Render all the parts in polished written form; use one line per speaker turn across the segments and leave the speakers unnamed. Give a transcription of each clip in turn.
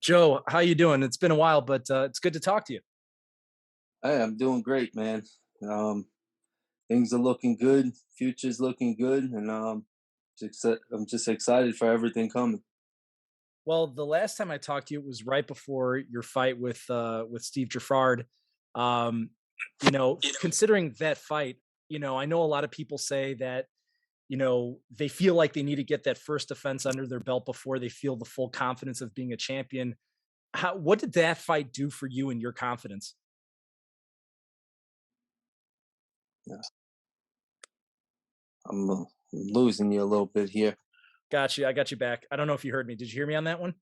Joe, how you doing? It's been a while, but it's good to talk to you.
Hey, I'm doing great, man. Um, Things are looking good. Future's looking good, and I'm just excited for everything coming.
Well, the last time I talked to you, it was right before your fight with Steve Giffard. Um, considering that fight, I know a lot of people say that they feel like they need to get that first defense under their belt before they feel the full confidence of being a champion. What did that fight do for you and your confidence?
Yeah, I'm losing you a little bit here.
Got you. I got you back. I don't know if you heard me. Did you hear me on that one?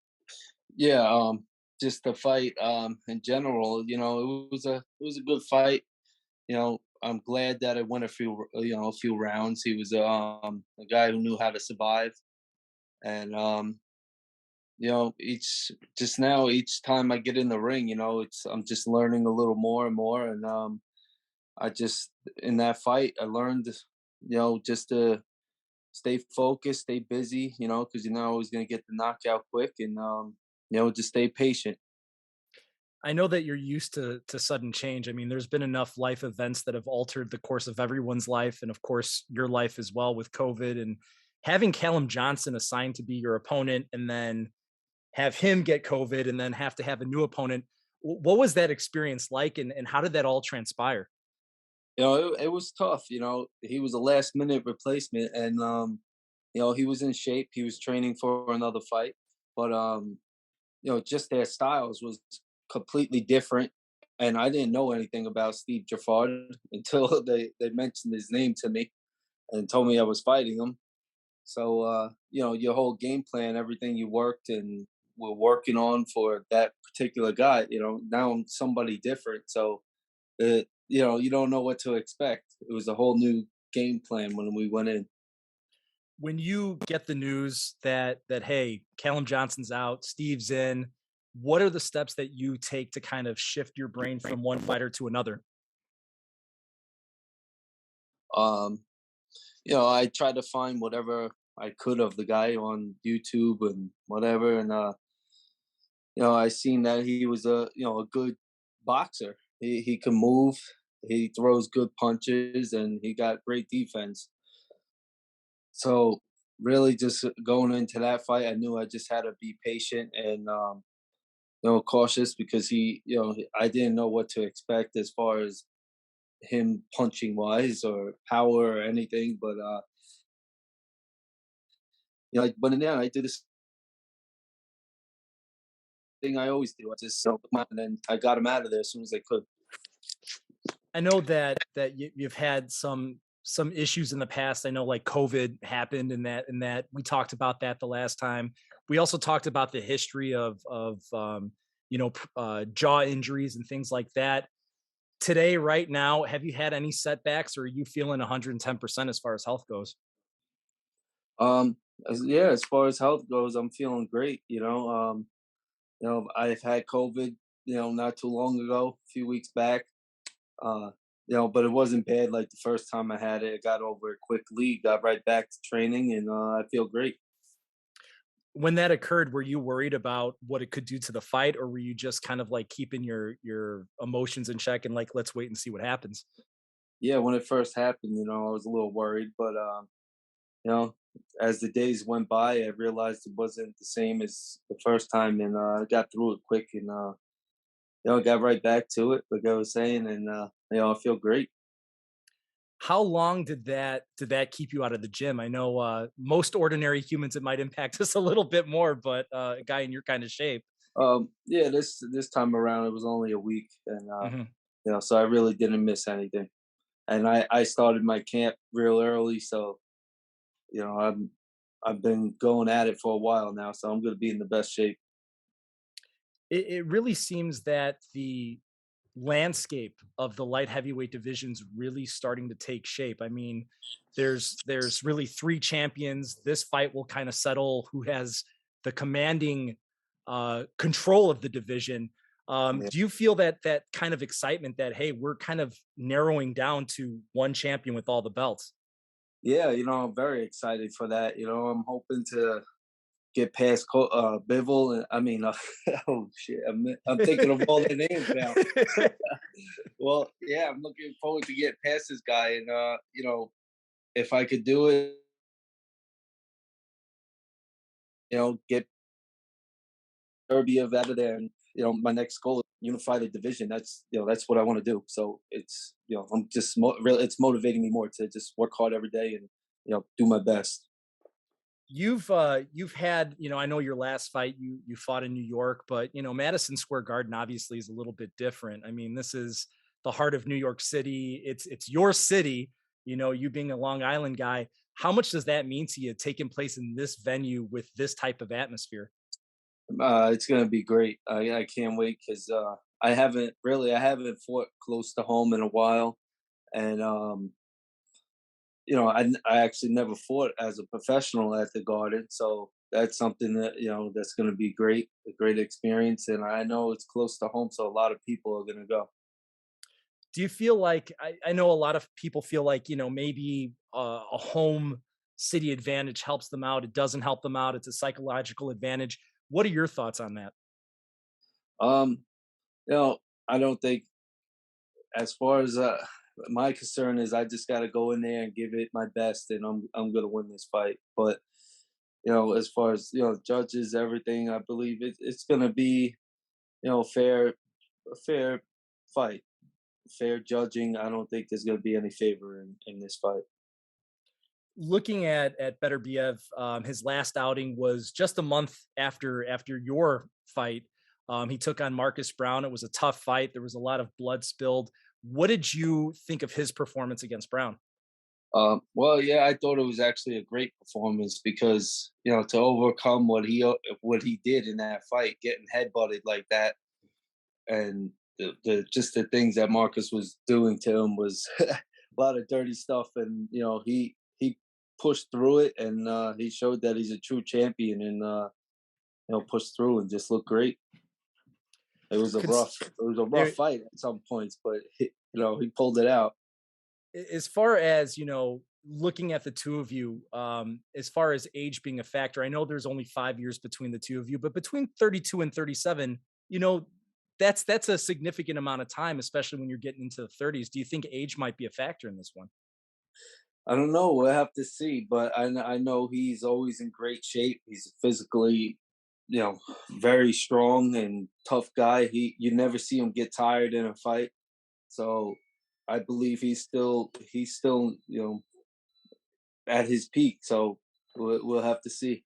Yeah, just the fight in general. It was a good fight. I'm glad that it went a few rounds. He was a guy who knew how to survive, and each time I get in the ring, it's I'm just learning a little more and more, and I just in that fight I learned, just to stay focused, stay busy, because you're not always gonna get the knockout quick, and just stay patient.
I know that you're used to sudden change. I mean, there's been enough life events that have altered the course of everyone's life, and of course, your life as well with COVID. And having Callum Johnson assigned to be your opponent, and then have him get COVID, and then have to have a new opponent. What was that experience like, and how did that all transpire?
It was tough. He was a last minute replacement, and he was in shape. He was training for another fight, but just their styles was completely different. And I didn't know anything about Steve Jaffard until they mentioned his name to me and told me I was fighting him. So your whole game plan, everything you worked and were working on for that particular guy, now I'm somebody different. So you don't know what to expect. It was a whole new game plan when we went in.
When you get the news that hey, Callum Johnson's out, Steve's in, what are the steps that you take to kind of shift your brain from one fighter to another?
Um, I tried to find whatever I could of the guy on YouTube and whatever, and I seen that he was a good boxer. He can move, he throws good punches, and he got great defense. So really, just going into that fight, I knew I just had to be patient and cautious because I didn't know what to expect as far as him punching wise or power or anything. But but in the end, I did this thing I always do. I just and then I got him out of there as soon as I could.
I know that you've had some issues in the past. I know like COVID happened, and that we talked about that the last time. We also talked about the history of jaw injuries and things like that. Today, right now, have you had any setbacks, or are you feeling 110% as far as health goes?
Um, yeah, as far as health goes, I'm feeling great. I've had COVID, not too long ago, a few weeks back. Uh, but it wasn't bad like the first time I had it. I got over it quickly, got right back to training, and I feel great.
When that occurred, were you worried about what it could do to the fight, or were you just kind of like keeping your emotions in check and like let's wait and see what happens?
Yeah, when it first happened, I was a little worried, but you know, as the days went by, I realized it wasn't the same as the first time, and I got through it quick, and got right back to it, like I was saying, and I feel great.
How long did that keep you out of the gym? I know most ordinary humans it might impact us a little bit more, but a guy in your kind of shape.
Yeah, this time around it was only a week, and
Mhm.
so I really didn't miss anything. And I started my camp real early, so I've been going at it for a while now, so I'm going to be in the best shape.
It really seems that the landscape of the light heavyweight division's really starting to take shape. I mean, there's really three champions. This fight will kind of settle who has the commanding control of the division.
Yeah,
Do you feel that kind of excitement that hey, we're kind of narrowing down to one champion with all the belts?
yeah, I'm very excited for that. I'm hoping to get past Bivol, and I mean, oh shit, I'm thinking of all the names now. Well, yeah, I'm looking forward to get past this guy, and if I could do it, get Beterbiev out of there, and my next goal is unify the division. That's what I want to do. So I'm just really, it's motivating me more to just work hard every day and do my best.
You've had, I know your last fight you fought in New York, but Madison Square Garden obviously is a little bit different. I mean, this is the heart of New York City. It's your city, you being a Long Island guy. How much does that mean to you taking place in this venue with this type of atmosphere?
It's gonna be great. I can't wait because I haven't fought close to home in a while, and I actually never fought as a professional at the Garden, so that's something that that's going to be great, a great experience, and I know it's close to home, so a lot of people are going to go.
Do you feel like I know a lot of people feel like, maybe a home city advantage helps them out. It doesn't help them out. It's a psychological advantage. What are your thoughts on that?
Um, I don't think, as far as my concern is, I just got to go in there and give it my best, and I'm going to win this fight. But as far as judges, everything, I believe it's going to be fair, a fair fight, fair judging. I don't think there's going to be any favor in this fight.
Looking at Beterbiev, his last outing was just a month after your fight. He took on Marcus Brown. It was a tough fight. There was a lot of blood spilled. What did you think of his performance against Brown?
Well, yeah, I thought it was actually a great performance because to overcome what he did in that fight, getting headbutted like that, and the just the things that Marcus was doing to him was a lot of dirty stuff, and he pushed through it, and he showed that he's a true champion, and pushed through and just looked great.
Cons-
It was a rough
there-
fight at some points, but he pulled it out.
as far as looking at the two of you, as far as age being a factor, I know there's only 5 years between the two of you, but between 32 and 37, that's a significant amount of time, especially when you're getting into the 30s. Do you think age might be a factor in this one?
I don't know. We'll have to see, but I know he's always in great shape. He's physically, you know, very strong and tough guy. You never see him get tired in a fight. So I believe he's still at his peak. So we'll have to see.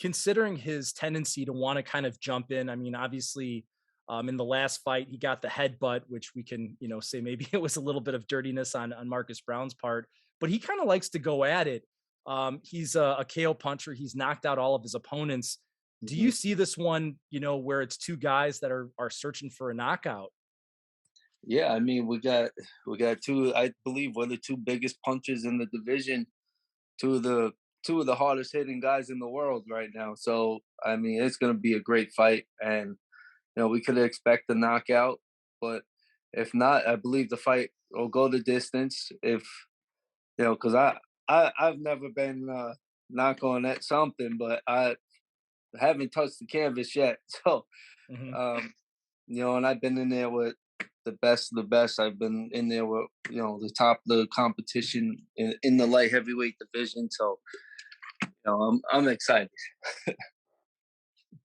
Considering his tendency to want to kind of jump in, I mean, obviously, in the last fight, he got the headbutt, which we can, say maybe it was a little bit of dirtiness on Marcus Brown's part, but he kind of likes to go at it. He's a KO puncher. He's knocked out all of his opponents. Do
Mhm.
you see this one, where it's two guys that are searching for a knockout?
Yeah, I mean we got two. I believe we're the two biggest punchers in the division. Two of the hardest hitting guys in the world right now. So I mean, it's going to be a great fight, and we could expect a knockout. But if not, I believe the fight will go the distance. If because I've never been knock on at something, but I haven't touched the canvas yet. So
Mhm.
um, and I've been in there with the best of the best. I've been in there with the top of the competition in the light heavyweight division. So I'm excited.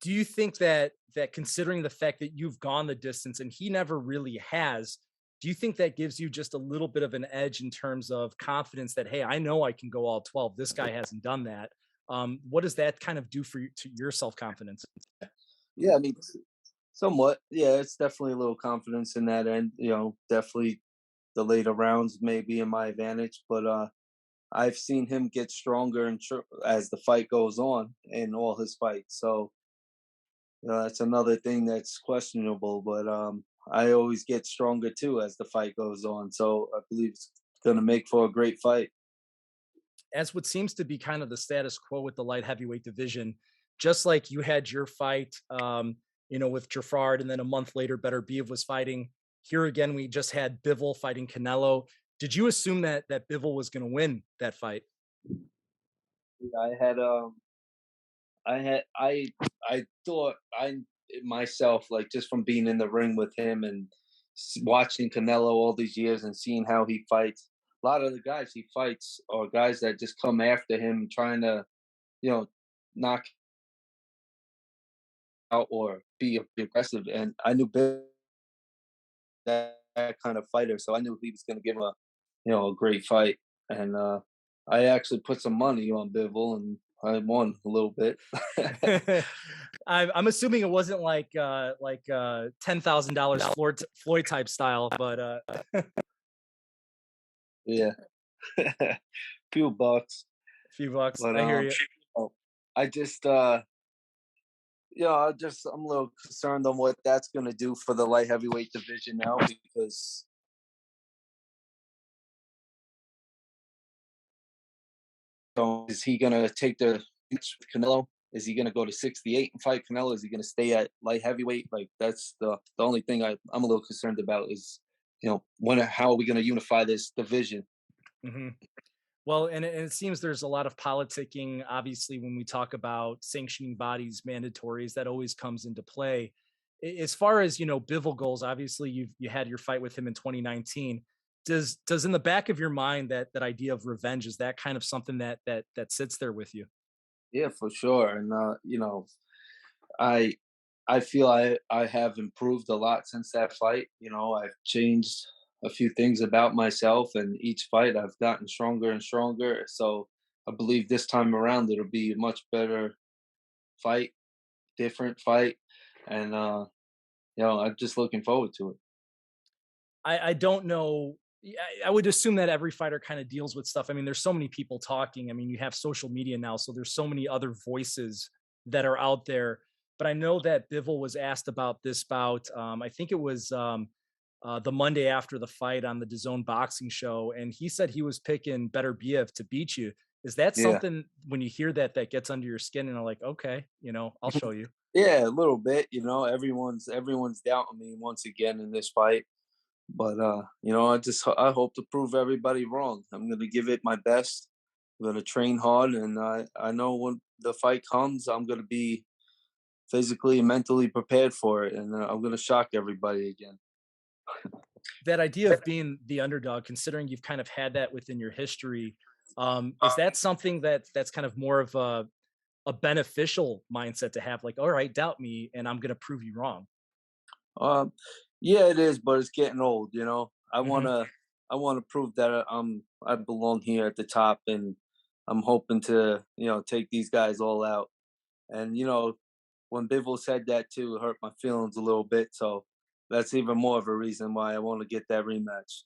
Do you think that considering the fact that you've gone the distance and he never really has, do you think that gives you just a little bit of an edge in terms of confidence that, hey, I know I can go all 12. This guy hasn't done that. What does that kind of do for you to your self confidence?
Yeah, I mean, somewhat. Yeah, it's definitely a little confidence in that end. Definitely the later rounds may be in my advantage, but I've seen him get stronger as the fight goes on in all his fights. So that's another thing that's questionable. But I always get stronger too as the fight goes on. So I believe it's going to make for a great fight.
As what seems to be kind of the status quo with the light heavyweight division, just like you had your fight, with Jafard, and then a month later, Beterbiev was fighting. Here again, we just had Bivol fighting Canelo. Did you assume that Bivol was going to win that fight?
I had I thought I myself, like, just from being in the ring with him and watching Canelo all these years and seeing how he fights. A lot of the guys he fights are guys that just come after him, trying to, you know, knock out or be aggressive. And I knew Bill that kind of fighter, so I knew he was going to give a, a great fight. And I actually put some money on Bivol, and I won a little bit.
I'm assuming it wasn't like $10,000 Floyd type style, but
Yeah, few bucks,
a few bucks.
but
I hear you.
oh, I just I'm a little concerned on what that's gonna do for the light heavyweight division now, because is he gonna take the Canelo? Is he gonna go to 68 and fight Canelo? Is he gonna stay at light heavyweight? Like, that's the only thing I'm a little concerned about is, when how are we gonna unify this division?
Hmm. Well, and it seems there's a lot of politicking. Obviously, when we talk about sanctioning bodies, mandatories, that always comes into play. As far as Bivol goes, obviously you had your fight with him in 2019. Does in the back of your mind that idea of revenge, is that kind of something that sits there with you?
Yeah, for sure. And I I feel I have improved a lot since that fight. I've changed a few things about myself, and each fight I've gotten stronger and stronger. So I believe this time around it'll be a much better fight, different fight, and I'm just looking forward to it.
I don't know. Yeah, I would assume that every fighter kind of deals with stuff. I mean, there's so many people talking. I mean, you have social media now, so there's so many other voices that are out there. But I know that Bivol was asked about this bout. I think it was the Monday after the fight on the DAZN boxing show, and he said he was picking Beterbiev to beat you. Is that
Yeah.
something when you hear that gets under your skin and are like, okay, I'll show you.
Yeah, a little bit. Everyone's doubting me once again in this fight. But I hope to prove everybody wrong. I'm gonna give it my best. I'm gonna train hard, and I know when the fight comes, I'm gonna be physically and mentally prepared for it, and I'm gonna shock everybody again.
That idea of being the underdog, considering you've kind of had that within your history, is that something that's kind of more of a beneficial mindset to have? Like, all right, doubt me, and I'm going to prove you wrong.
Um, yeah, it is, but it's getting old. I
Hmm.
wanna I wanna prove that I belong here at the top, and I'm hoping to take these guys all out. And when Bivol said that too, it hurt my feelings a little bit. So that's even more of a reason why I want to get that rematch.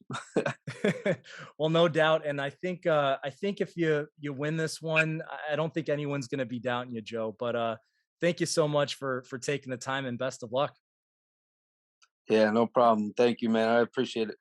Well, no doubt, and I think if you win this one, I don't think anyone's going to be doubting you, Joe. But thank you so much for taking the time, and best of luck.
Yeah, no problem. Thank you, man. I appreciate it.